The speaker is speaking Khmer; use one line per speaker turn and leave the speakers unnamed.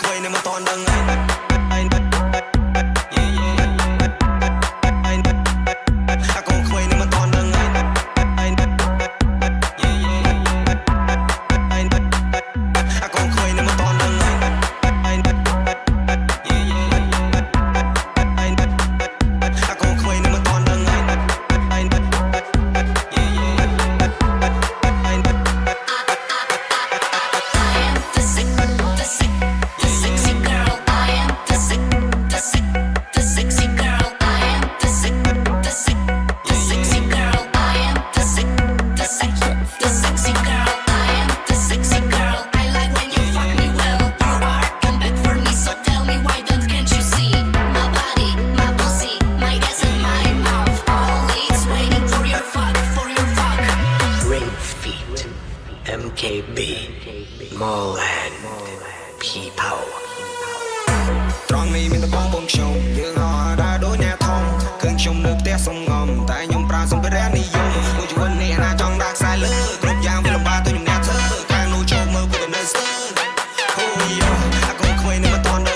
ខ្វែងនៅមិនតន់ដឹងអាកូនខ្វែងនៅមិនតន់ដឹងអាកូនខ្វែងនៅមិនតន់ដឹងអាកូនខ្វែងនៅមិនតន់ដឹង MKB Moland People ត្រង់នេះមានតែបងខ្ញុំយើងហោះ